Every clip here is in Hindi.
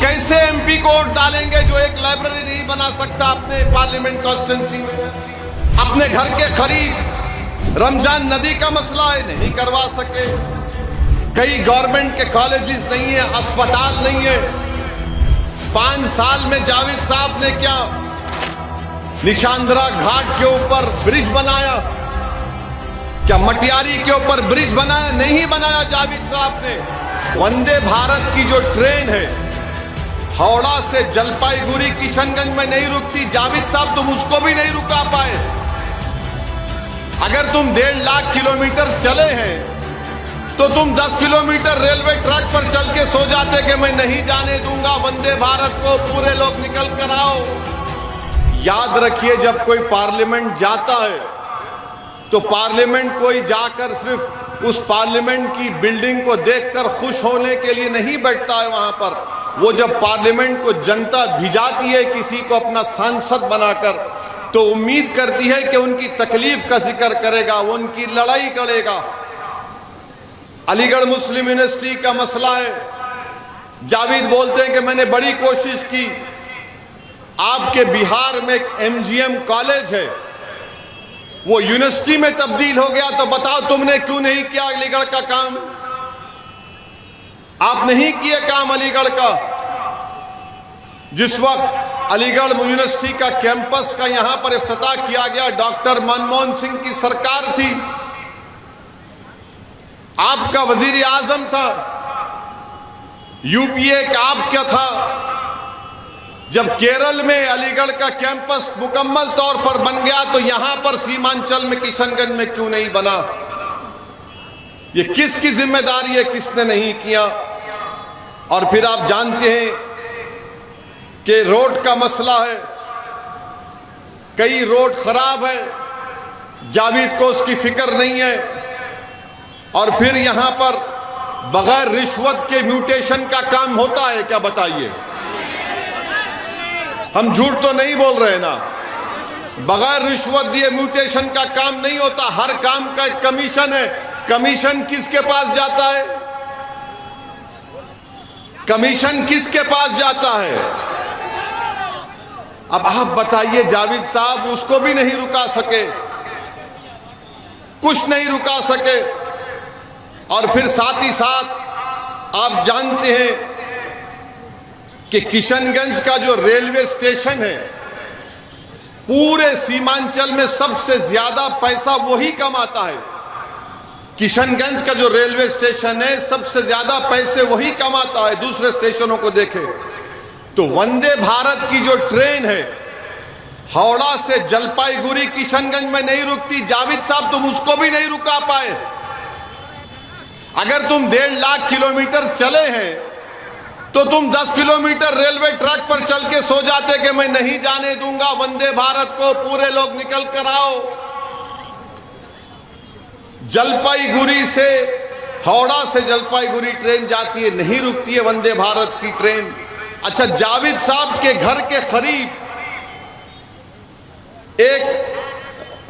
कैसे एमपी को वोट डालेंगे जो एक लाइब्रेरी नहीं बना सकता अपने पार्लियामेंट कॉन्स्टिट्यूंसी में? अपने घर के करीब रमजान नदी का मसला है, नहीं करवा सके। कई गवर्नमेंट के कॉलेजेस नहीं है, अस्पताल नहीं है। 5 साल में जावेद साहब ने क्या निशांदरा घाट के ऊपर ब्रिज बनाया? क्या मटियारी के ऊपर ब्रिज बनाया? नहीं बनाया जावेद साहब ने। वंदे भारत की जो ट्रेन है हावड़ा से जलपाईगुड़ी किशनगंज में नहीं रुकती, जावेद साहब तुम उसको भी नहीं रुका पाए। अगर तुम 1.5 लाख किलोमीटर चले हैं तो तुम 10 किलोमीटर रेलवे ट्रैक पर चल के सो जाते कि मैं नहीं जाने दूंगा वंदे भारत को, पूरे लोग निकल कर आओ। याद रखिए, जब कोई पार्लियामेंट जाता है तो पार्लियामेंट कोई जाकर सिर्फ उस पार्लियामेंट की बिल्डिंग को देखकर खुश होने के लिए नहीं बैठता है वहां पर। वो जब पार्लियामेंट को जनता भिजाती है किसी को अपना सांसद बनाकर, तो उम्मीद करती है कि उनकी तकलीफ का जिक्र करेगा, वो उनकी लड़ाई करेगा। अलीगढ़ मुस्लिम यूनिवर्सिटी का मसला है। जावेद बोलते हैं कि मैंने बड़ी कोशिश की। आपके बिहार में एक एमजीएम कॉलेज है, वो यूनिवर्सिटी में तब्दील हो गया, तो बताओ तुमने क्यों नहीं किया अलीगढ़ का काम? आप नहीं किए काम अलीगढ़ का। जिस वक्त अलीगढ़ यूनिवर्सिटी का कैंपस का यहां पर इफ्तिताह किया गया, डॉक्टर मनमोहन सिंह की सरकार थी, आपका वजीर आजम था, यूपीए का आपका था। जब केरल में अलीगढ़ का कैंपस मुकम्मल तौर पर बन गया तो यहां पर सीमांचल में किशनगंज में क्यों नहीं बना? ये किसकी जिम्मेदारी है, किसने नहीं किया? और फिर आप जानते हैं कि रोड का मसला है, कई रोड खराब है, जावेद को उसकी फिक्र नहीं है। और फिर यहां पर बगैर रिश्वत के म्यूटेशन का काम होता है क्या, बताइए? हम झूठ तो नहीं बोल रहे ना। बगैर रिश्वत दिए म्यूटेशन का काम नहीं होता। हर काम का एक कमीशन है। कमीशन किसके पास जाता है? कमीशन किसके पास जाता है? अब आप बताइए, जावेद साहब उसको भी नहीं रुका सके, कुछ नहीं रुका सके। और फिर साथ ही साथ आप जानते हैं कि किशनगंज का जो रेलवे स्टेशन है, पूरे सीमांचल में सबसे ज्यादा पैसा वही कमाता है। किशनगंज का जो रेलवे स्टेशन है, सबसे ज्यादा पैसे वही कमाता है। दूसरे स्टेशनों को देखें तो वंदे भारत की जो ट्रेन है हावड़ा से जलपाईगुड़ी किशनगंज में नहीं रुकती, जावेद साहब तुम उसको भी नहीं रुका पाए। अगर तुम 1.5 लाख किलोमीटर चले हैं तो तुम 10 किलोमीटर रेलवे ट्रैक पर चल के सो जाते कि मैं नहीं जाने दूंगा वंदे भारत को, पूरे लोग निकल कर आओ। जलपाईगुड़ी से, हावड़ा से जलपाईगुड़ी ट्रेन जाती है, नहीं रुकती है वंदे भारत की ट्रेन। अच्छा, जावेद साहब के घर के करीब एक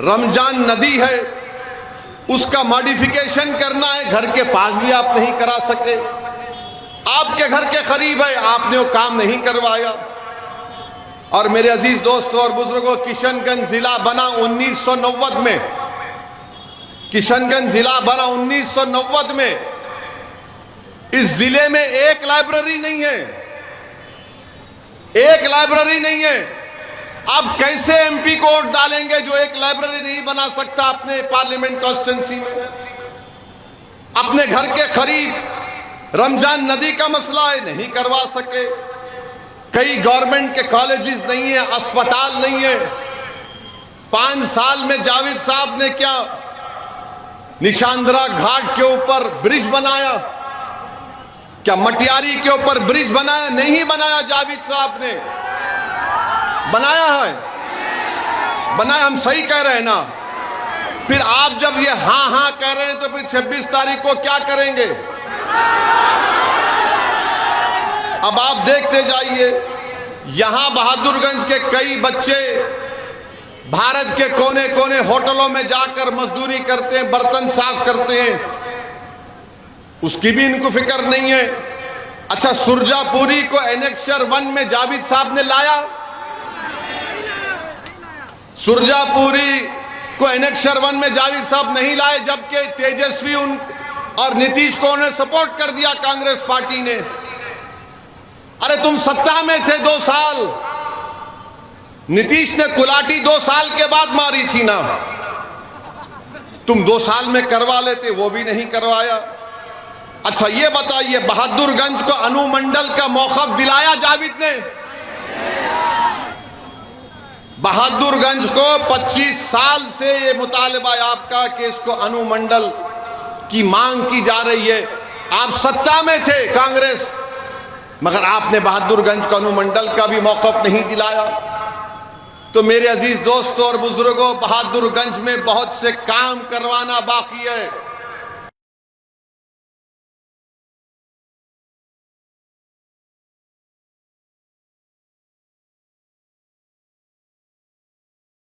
रमजान नदी है, उसका मॉडिफिकेशन करना है, घर के पास भी आप नहीं करा सके। आपके घर के करीब है, आपने वो काम नहीं करवाया। और मेरे अजीज दोस्तों और बुजुर्गों, किशनगंज जिला बना 1990 में। किशनगंज जिला बना 1990 में। इस जिले में एक लाइब्रेरी नहीं है, एक लाइब्रेरी नहीं है। आप कैसे एमपी को वोट डालेंगे जो एक लाइब्रेरी नहीं बना सकता अपने पार्लियामेंट कॉन्स्टिट्यूंसी में? अपने घर के करीब रमजान नदी का मसला है, नहीं करवा सके। कई गवर्नमेंट के कॉलेजेस नहीं है, अस्पताल नहीं है। 5 साल में जावेद साहब ने क्या निशांदरा घाट के ऊपर ब्रिज बनाया? क्या मटियारी के ऊपर ब्रिज बनाया? नहीं बनाया। जावेद साहब ने बनाया है, बनाया। हम सही कह रहे हैं ना? फिर आप जब ये हाँ हाँ कह रहे हैं तो फिर 26 तारीख को क्या करेंगे? अब आप देखते जाइए, यहां बहादुरगंज के कई बच्चे भारत के कोने कोने होटलों में जाकर मजदूरी करते हैं, बर्तन साफ करते हैं, उसकी भी इनको फिक्र नहीं है। अच्छा, सुरजापुरी को एनेक्सर 1 में जावेद साहब ने लाया? सुरजापुरी को एनेक्सर 1 में जावेद साहब नहीं लाए, जबकि तेजस्वी और नीतीश को उन्हें सपोर्ट कर दिया कांग्रेस पार्टी ने। अरे तुम सत्ता में थे 2 साल, नीतीश ने कुलाटी 2 साल के बाद मारी थी ना, तुम 2 साल में करवा लेते, वो भी नहीं करवाया। अच्छा ये बताइए, बहादुरगंज को अनुमंडल का मौक़िफ़ दिलाया जावेद ने? बहादुरगंज को 25 साल से ये मुतालबा है आपका कि इसको अनुमंडल की मांग की जा रही है। आप सत्ता में थे कांग्रेस, मगर आपने बहादुरगंज को अनुमंडल का भी मौक़िफ़ नहीं दिलाया। तो मेरे अजीज दोस्तों और बुजुर्गों, बहादुरगंज में बहुत से काम करवाना बाकी है।